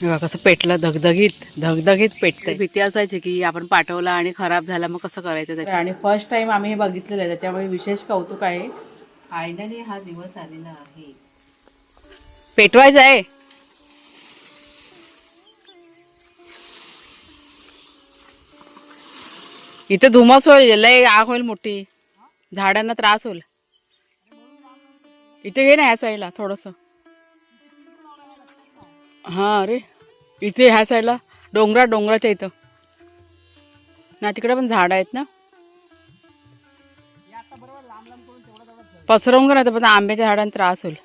बघा कसं पेटलं, धगधगीत धगधगीत पेटतंय. भीती असायची की आपण पाठवला आणि खराब झाला मग कसं करायचं त्याचं. आणि फर्स्ट टाइम आम्ही हे बघितलेलं आहे, त्याच्यामुळे विशेष कौतुक आहे. फायनली हा दिवस आलेला आहे. पेटवायचं आहे. इथे धुमस होईल, लय आग होईल मोठी, झाडांना त्रास होईल. इथे घे ना ह्या साईडला थोडस. हा अरे इथे ह्या साईडला डोंगराच्या इथं ना, तिकडे पण झाड आहेत ना. पसरवून का, पण आंब्याच्या झाडांना त्रास होईल.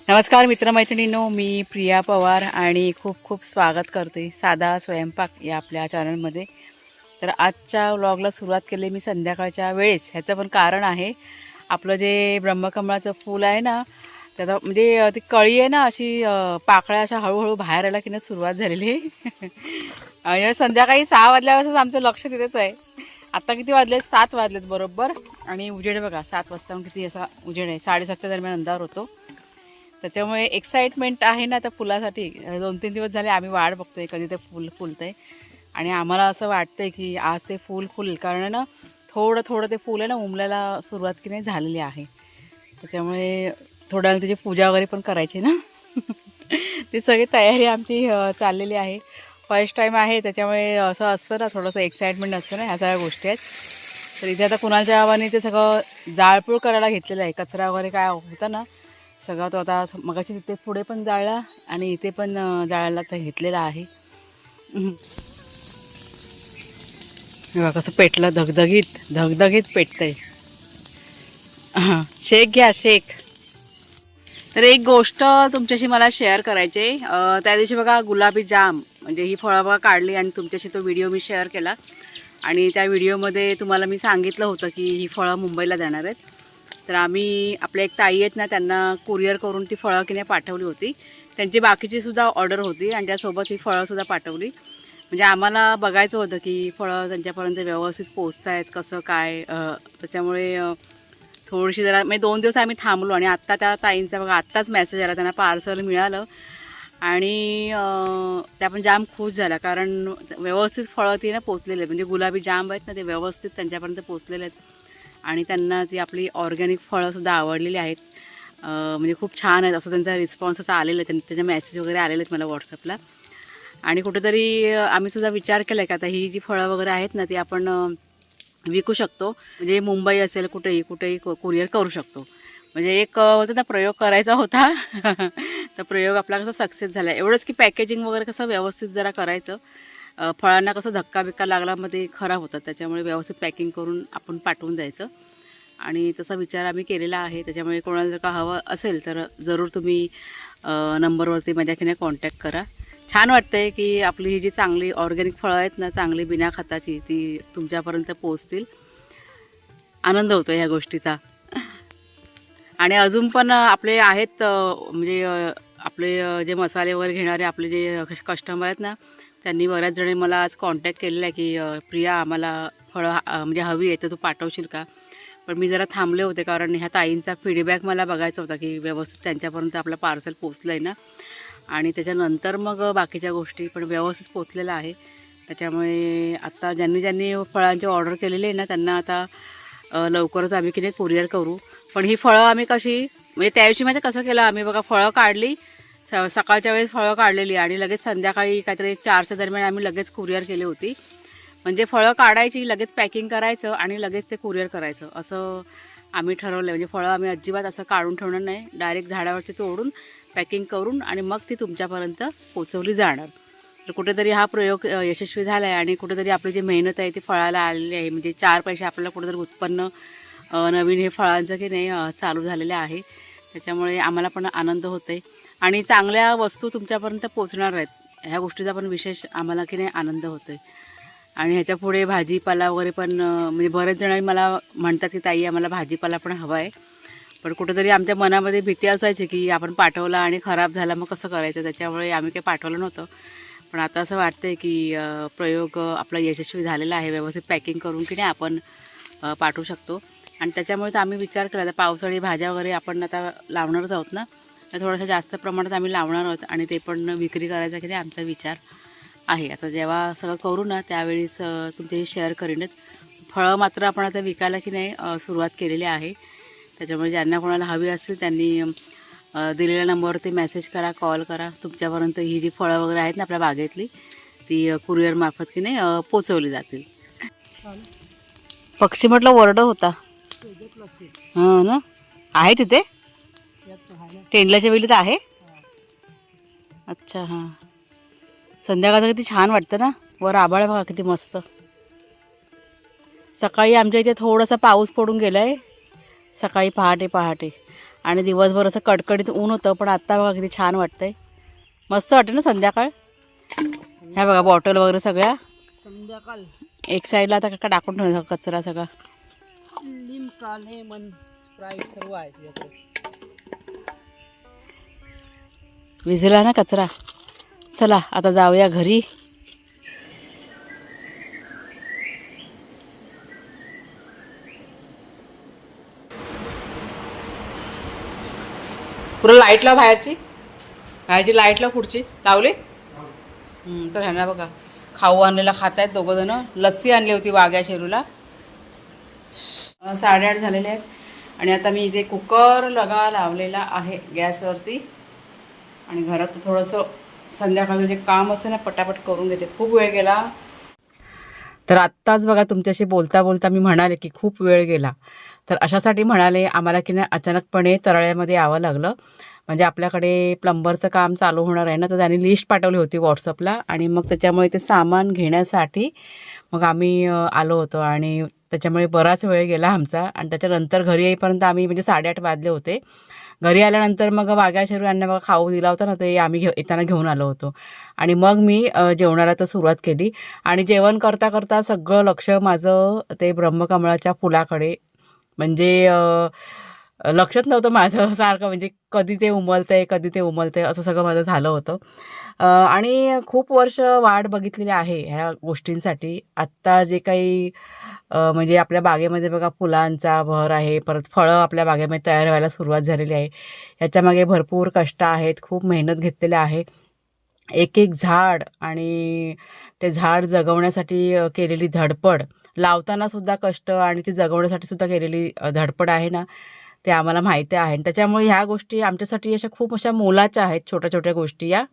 नमस्कार मित्रमैत्रिणींनो, मी प्रिया पवार आणि खूप खूप स्वागत करते साधा स्वयंपाक या आपल्या चॅनलमध्ये. तर आजच्या व्लॉगला सुरुवात केली मी संध्याकाळच्या वेळेस. ह्याचं पण कारण आहे, आपलं जे ब्रह्मकमळाचं फूल आहे ना, त्याचा म्हणजे ती कळी आहे ना, अशी पाकळ्या अशा हळूहळू बाहेर आयला की नाही सुरुवात झालेली आहे. आणि संध्याकाळी 6 वाजल्यापासून आमचं लक्ष तिथेच आहे. आत्ता किती वाजले? 7 वाजलेत बरोबर. आणि उजेड बघा, 7 वाजता किती असा उजेड आहे. 7:30च्या दरम्यान अंधार होतो. त्याच्यामुळे एक्साइटमेंट आहे ना त्या फुलासाठी. 2-3 दिवस झाले आम्ही वाट बघतोय कधी ते फुल फुलतंय. आणि आम्हाला असं वाटतंय की आज ते फुल फुलेल, कारण ना थोडं थोडं ते फुल आहे ना उमलायला सुरुवात की नाही झालेली आहे. त्याच्यामुळे थोड्या वेळ त्याची पूजा वगैरे पण करायची ना. ती सगळी तयारी आमची चाललेली आहे. फर्स्ट टाईम आहे, त्याच्यामुळे असं असतं ना, थोडंसं एक्साइटमेंट असतं ना, ह्या सगळ्या गोष्टी आहेत. तर इथे आता कुणाच्या आवाने ते सगळं जाळपूळ करायला घेतलेलं आहे. कचरा वगैरे काय होता ना सगळं, तो आता मगाशी तिथे पुढे पण जाळला आणि इथे पण जाळायला तर घेतलेला आहे. बघा कसं पेटलं, धगधगीत धगधगीत पेटतंय. हां, शेक घ्या शेक. तर एक गोष्ट तुमच्याशी मला शेअर करायची आहे. त्या दिवशी बघा गुलाबी जाम म्हणजे ही फळं बघा काढली आणि तुमच्याशी तो व्हिडिओ मी शेअर केला. आणि त्या व्हिडिओमध्ये तुम्हाला मी सांगितलं होतं की ही फळं मुंबईला जाणार आहेत. तर आम्ही आपल्या एक ताई आहेत ना, त्यांना कुरिअर करून ती फळं की नाही पाठवली होती. त्यांची बाकीचीसुद्धा ऑर्डर होती आणि त्यासोबत ही फळंसुद्धा पाठवली. म्हणजे आम्हाला बघायचं होतं की फळं त्यांच्यापर्यंत व्यवस्थित पोचत आहेत कसं काय. त्याच्यामुळे थोडीशी जरा म्हणजे 2 दिवस आम्ही थांबलो. आणि आत्ता त्या ताईंचा बघा आत्ताच मेसेज आला, त्यांना पार्सल मिळालं. आणि त्या पण जाम खुश झाल्या, कारण व्यवस्थित फळं ती ना पोचलेले आहेत. म्हणजे गुलाबी जांब आहेत ना, ते व्यवस्थित त्यांच्यापर्यंत पोचलेले आहेत. आणि त्यांना ती आपली ऑर्गॅनिक फळंसुद्धा आवडलेली आहेत. म्हणजे खूप छान आहेत असं त्यांचा रिस्पॉन्स आता आलेला आहे. त्याचे मेसेज वगैरे आलेले आहेत मला व्हॉट्सअपला. आणि कुठेतरी आम्हीसुद्धा विचार केला आहे की आता ही जी फळं वगैरे आहेत ना, ती आपण विकू शकतो. म्हणजे मुंबई असेल कुठेही कुरिअर करू शकतो. म्हणजे एक होतं ना, प्रयोग करायचा होता. तर प्रयोग आपला कसा सक्सेस झाला. एवढंच की पॅकेजिंग वगैरे कसं व्यवस्थित जरा करायचं. फळांना कसं धक्का बिक्का लागला मग ते खराब होतात, त्याच्यामुळे व्यवस्थित पॅकिंग करून आपण पाठवून द्यायचं. आणि तसा विचार आम्ही केलेला आहे. त्याच्यामुळे कोणाला जर का हवं असेल तर जरूर तुम्ही नंबरवरती माझ्याकडे कॉन्टॅक्ट करा. छान वाटतंय की आपली ही जी चांगली ऑर्गॅनिक फळं आहेत ना, चांगली बिना खताची, ती तुमच्यापर्यंत पोचतील. आनंद होतो ह्या गोष्टीचा. आणि अजून पण आपले आहेत म्हणजे आपले जे मसाले वगैरे घेणारे आपले जे कस्टमर आहेत ना, त्यांनी बऱ्याच जणी मला आज कॉन्टॅक्ट केलेला आहे की प्रिया आम्हाला फळं म्हणजे हवी आहे, तर तू पाठवशील का. पण मी जरा थांबले होते, कारण ह्या ताईंचा फीडबॅक मला बघायचा होता की व्यवस्थित त्यांच्यापर्यंत आपलं पार्सल पोचलं आहे ना. आणि त्याच्यानंतर मग बाकीच्या गोष्टी पण व्यवस्थित पोचलेलं आहे. त्याच्यामुळे आत्ता ज्यांनी ज्यांनी फळांची ऑर्डर केलेली आहे ना, त्यांना आता लवकरच आम्ही की नाही कुरिअर करू. पण ही फळं आम्ही कशी म्हणजे त्याविषयी म्हणजे कसं केलं आम्ही बघा, फळं काढली सकाळच्या वेळेस फळं काढलेली आणि लगेच संध्याकाळी काहीतरी 4च्या दरम्यान आम्ही लगेच कुरिअर केली होती. म्हणजे फळं काढायची, लगेच पॅकिंग करायचं आणि लगेच ते कुरिअर करायचं असं आम्ही ठरवलं. म्हणजे फळं आम्ही अजिबात असं काढून ठेवणार नाही, डायरेक्ट झाडावरती तोडून पॅकिंग करून आणि मग ती तुमच्यापर्यंत पोचवली जाणार. तर कुठेतरी हा प्रयोग यशस्वी झाला आहे आणि कुठेतरी आपली जी मेहनत आहे ती फळाला आलेली आहे. म्हणजे 4 पैसे आपल्याला कुठेतरी उत्पन्न नवीन हे फळांचं की नाही चालू झालेलं आहे. त्याच्यामुळे आम्हाला पण आनंद होतो आहे आणि चांगल्या वस्तू तुमच्यापर्यंत पोचणार आहेत, ह्या गोष्टीचा पण विशेष आम्हाला की नाही आनंद होतो आहे. आणि ह्याच्या पुढे भाजीपाला वगैरे पण म्हणजे बरेच जण मला म्हणतात की ताई आम्हाला भाजीपाला पण हवा आहे. पण कुठेतरी आमच्या मनामध्ये भीती असायची की आपण पाठवला आणि खराब झाला मग कसं करायचं, त्याच्यामुळे आम्ही काही पाठवलं नव्हतं. पण आता असं वाटतं आहे की प्रयोग आपला यशस्वी झालेला आहे. व्यवस्थित पॅकिंग करून की नाही आपण पाठवू शकतो. आणि त्याच्यामुळे तर आम्ही विचार केला, आता पावसाळी भाज्या वगैरे आपण आता लावणारच आहोत ना, तर थोडंसं जास्त प्रमाणात आम्ही लावणार आहोत आणि ते पण विक्री करायचा की नाही आमचा विचार आहे. आता जेव्हा सगळं करू ना त्यावेळीस तुमच्याशी शेअर करीनच. फळं मात्र आपण आता विकायला की नाही सुरुवात केलेली आहे. त्याच्यामुळे ज्यांना कोणाला हवी असतील त्यांनी दिलेल्या नंबरवरती मेसेज करा, कॉल करा. तुमच्यापर्यंत ही जी फळं वगैरे आहेत ना आपल्या बागेतली ती कुरिअरमार्फत की नाही पोचवली जातील. पक्षी म्हटलं ओरडत होता. हां ना, आहे तिथे टेंडल्याच्या वेलीत आहे. अच्छा हां, संध्याकाळचं किती छान वाटतं ना, वर आभाळ बघा किती मस्त. सकाळी आमच्या इथे थोडासा पाऊस पडून गेला आहे सकाळी पहाटे आणि दिवसभर असं कडकडीत ऊन होतं. पण आत्ता बघा किती छान वाटतंय, मस्त वाटतं ना संध्याकाळ. ह्या बघा बॉटल वगैरे सगळ्या संध्याकाळ एक साईडला आता का टाकून ठेवलं कचरा सगळा. लिमका लेमन स्प्राईट सर्व आहे तुझ्याकडे. विझला ना कचरा. चला आता जाऊया घरी. पुरं लाईट लाव, बाहेरची लाईट लाव, पुढची लावली. तर ह्यांना बघा खाऊ आणलेला खात आहेत दोघं जण. लस्सी आणली होती वाघ्या शेरूला. 8:30 झालेले आहेत आणि आता मी इथे कुकर लावलेला आहे गॅसवरती आणि घरात थोडंसं संध्याकाळचं जे काम असतं ना पटापट करून घेते. खूप वेळ गेला. तर आत्ताच बघा तुमच्याशी बोलता बोलता मी म्हणाले की खूप वेळ गेला. तर अशासाठी म्हणाले आम्हाला की नाही अचानकपणे तराळ्यामध्ये यावं लागलं. म्हणजे आपल्याकडे प्लंबरचं काम चालू होणार आहे ना, तर त्यांनी लिस्ट पाठवली होती व्हॉट्सअपला आणि मग त्याच्यामुळे ते सामान घेण्यासाठी मग आम्ही आलो होतो आणि त्याच्यामुळे बराच वेळ गेला आमचा. आणि त्याच्यानंतर घरी येईपर्यंत आम्ही म्हणजे 8:30 वाजले होते. घरी आल्यानंतर मग वाघ्या शेरू यांना बघा खाऊ दिला होता ना, ते आम्ही येताना घेऊन आलो होतो आणि मग मी जेवणाला तर सुरुवात केली. आणि जेवण करता करता सगळं लक्ष माझं ते ब्रह्मकमळाच्या फुलाकडे, म्हणजे लक्षच नव्हतं माझं सारखं, म्हणजे कधी ते उमलतंय असं सगळं माझं झालं होतं. आणि खूप वर्ष वाट बघितलेली आहे ह्या गोष्टींसाठी. आत्ता जे काही म्हणजे आपल्या बागेमध्ये बघा फुलांचा बहर आहे, परत फळं आपल्या बागेमध्ये तयार व्हायला सुरुवात झालेली आहे. ह्याच्यामागे भरपूर कष्ट आहेत, खूप मेहनत घेतलेली आहे. एक एक झाड आणि ते झाड जगवण्यासाठी केलेली धडपड, लावतानासुद्धा कष्ट आणि ती जगवण्यासाठी सुद्धा केलेली धडपड आहे ना, ते आम्हाला माहिती आहे. आणि त्याच्यामुळे ह्या गोष्टी आमच्यासाठी अशा खूप अशा मोलाच्या आहेत, छोट्या छोट्या गोष्टी. या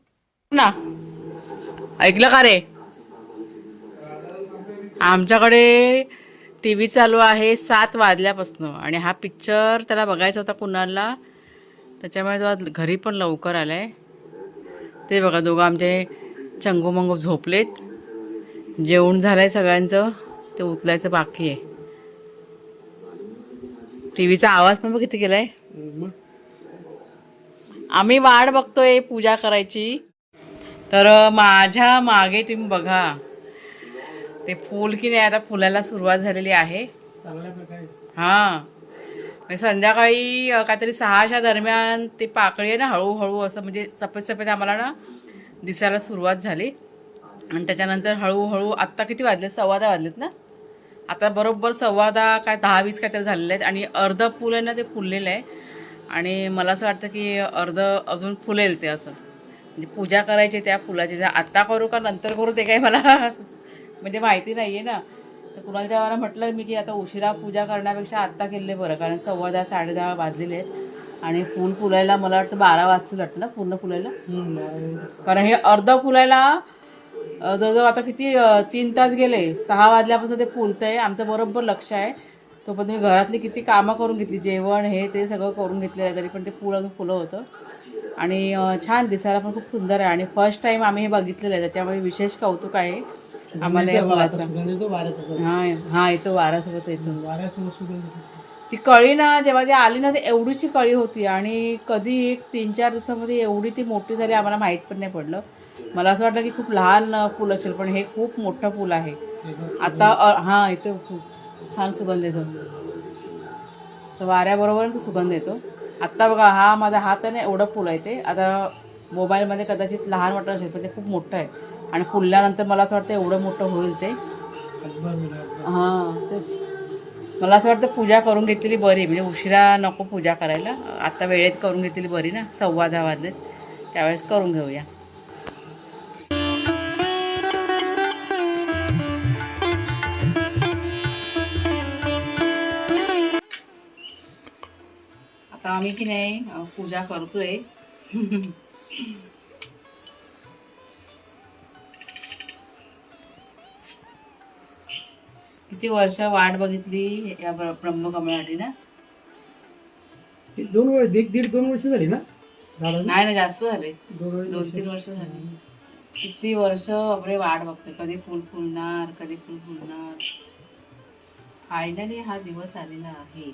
ना ऐकलं का रे, आमच्याकडे टी व्ही चालू आहे 7 वाजल्यापासून आणि हा पिक्चर त्याला बघायचा होता कुणाला, त्याच्यामुळे तो घरी पण लवकर आला आहे. ते बघा दोघं आमचे चंगूमंगू झोपलेत. जेवण झालं आहे सगळ्यांचं, ते उचलायचं बाकी आहे. टी व्हीचा आवाज पण बघ किती केला आहे. आम्ही वाट बघतोय पूजा करायची. तर माझ्या मागे तुम्ही बघा ते फूल की नाही आता फुलायला सुरुवात झालेली आहे. हां, संध्याकाळी काहीतरी 6च्या दरम्यान ते पाकळी आहे ना हळूहळू असं म्हणजे सफेद सफेद आम्हाला ना दिसायला सुरुवात झाली. आणि त्याच्यानंतर हळूहळू आत्ता किती वाजले, 10:15 वाजलेत ना, आता बरोबर 10:15 काय 10-20 काहीतरी झालेले आहेत. आणि अर्धं फुल आहे ना ते फुललेलं आहे आणि मला असं वाटतं की अर्धं अजून फुलेल ते असं. म्हणजे पूजा करायची त्या फुलाची, आत्ता करू का नंतर करू ते काही मला म्हणजे माहिती नाही आहे ना. तर कुणाला तेव्हा म्हटलं मी की आता उशिरा पूजा करण्यापेक्षा आत्ता केले बरं, कारण 10:15 10:30 वाजलेले आहेत आणि फूल फुलायला मला वाटतं 12 वाजतील वाटतं ना पूर्ण फुलायला. कारण हे अर्धं फुलायला जवळजवळ आता किती 3 तास गेले. 6 वाजल्यापासून ते फुलतंय. आमचं बरोबर लक्ष आहे. तोपर्यंत मी घरातली किती कामं करून घेतली, जेवण हे ते सगळं करून घेतलेलं आहे, तरी पण ते फुलं होतं आणि छान दिसायला पण खूप सुंदर आहे. आणि फर्स्ट टाईम आम्ही हे बघितलेलं आहे, त्याच्यामुळे विशेष कौतुक आहे आम्हाला या फुलाचं. हां येतो, वाऱ्यासोबत येतो. ती कळी ना जेव्हा ती आली ना, ती एवढीशी कळी होती आणि कधी 1-3-4 दिवसामध्ये एवढी ती मोठी झाली आम्हाला माहीत पण नाही पडलं. मला असं वाटलं की खूप लहान फुल असेल, पण हे खूप मोठं फुल आहे आता. हां इथं खूप छान सुगंध येतो, वाऱ्याबरोबर तो सुगंध येतो. आत्ता बघा हा माझा हात आहे ना, एवढं फुल आहे ते. आता मोबाईलमध्ये कदाचित लहान वाटत असेल पण ते खूप मोठं आहे आणि फुलल्यानंतर मला असं वाटतं एवढं मोठं होईल ते. हां तेच मला असं वाटतं पूजा करून घेतलेली बरी, म्हणजे उशिरा नको पूजा करायला. आता वेळेत करून घेतलेली बरी ना, 10:15 वाजलेत, त्यावेळेस करून घेऊया. आता आम्ही की नाही पूजा करतोय. किती वर्ष वाट बघितली या ब्रह्मकमळासाठी ना. 2 वर्ष, 1.5-2 वर्ष झाली ना झालं. नाही ना, जास्त झाले, 2-3 वर्ष झाली. किती वर्ष आपले वाट बघते, कधी फुल फुलणार, कधी फुल फुलणार. फायनली हा दिवस आलेला आहे.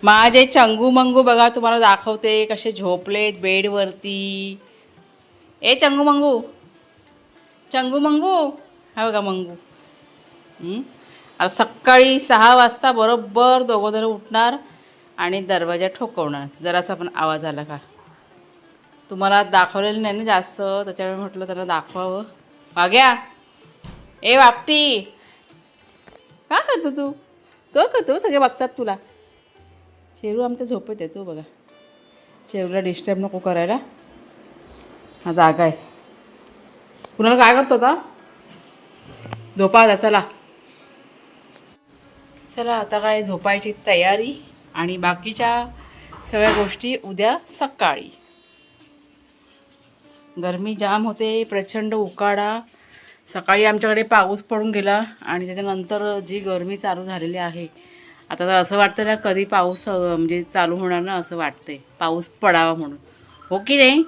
माझे चंगू मंगू बघा, तुम्हाला दाखवते कसे झोपलेत बेडवरती. ए चंगू मंगू, चंगू मंगू, हा बघा मंगू. आता सकाळी 6 वाजता बरोबर दोघं जण उठणार आणि दरवाजा ठोकवणार. जरासा पण आवाज आला का. तुम्हाला दाखवलेलं नाही ना जास्त, त्याच्यामुळे म्हटलं त्यांना दाखवावं. वाग्या, ए वापटी, का करतो तू, तो करतो, सगळे बघतात तुला. शेरू आमच्या झोपेत आहे, तू बघा. शेरूला डिस्टर्ब नको करायला, हा जागा आहे. कुणाला काय करतो आता, झोपा आता. चला चला, आता काय झोपायची तयारी आणि बाकीच्या सगळ्या गोष्टी उद्या सकाळी. गरमी जाम होते, प्रचंड उकाडा. सकाळी आमच्याकडे पाऊस पडून गेला आणि त्याच्यानंतर जी गरमी चालू झालेली आहे, आता तर असं वाटतं ना कधी पाऊस म्हणजे चालू होणार ना, असं वाटतंय पाऊस पडावा म्हणून, हो की नाही.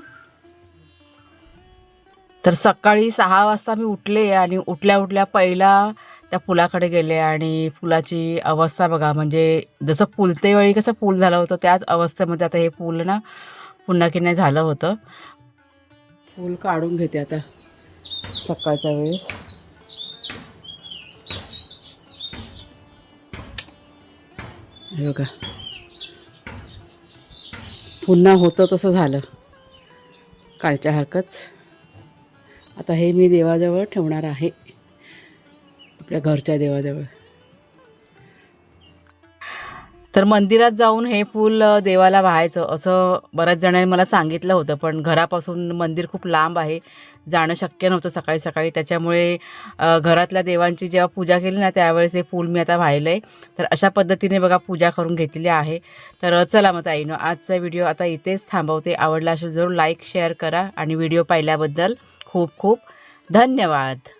तर सकाळी 6 वाजता मी उठले आणि उठल्या उठल्या पहिला त्या फुलाकडे गेले आणि फुलाची अवस्था बघा, म्हणजे जसं फुलते वेळी कसं फूल झालं होतं त्याच अवस्थेमध्ये आता हे फूल ना पुन्हा की नाही झालं होतं. फूल काढून घेते आता सकाळच्या वेळेस. हे बघा, पुन्हा होतं तसं झालं कालच्या सारखंच. आता हे मी देवाजवळ ठेवणार आहे, आपल्या घरच्या देवाजवळ. तर मंदिरात जाऊन हे फूल देवाला वाहायचं असं बऱ्याच जणांनी मला सांगितलं होतं, पण घरापासून मंदिर खूप लांब आहे, जाणं शक्य नव्हतं सकाळी सकाळी. त्याच्यामुळे घरातल्या देवांची जेव्हा पूजा केली ना त्यावेळेस हे फूल मी आता वाहिलं आहे. तर अशा पद्धतीने बघा पूजा करून घेतलेली आहे. तर चला मग ताईनो, आजचा व्हिडिओ आता इथेच थांबवते. आवडला असेल जरूर लाईक शेअर करा आणि व्हिडिओ पाहिल्याबद्दल खूप खूप धन्यवाद.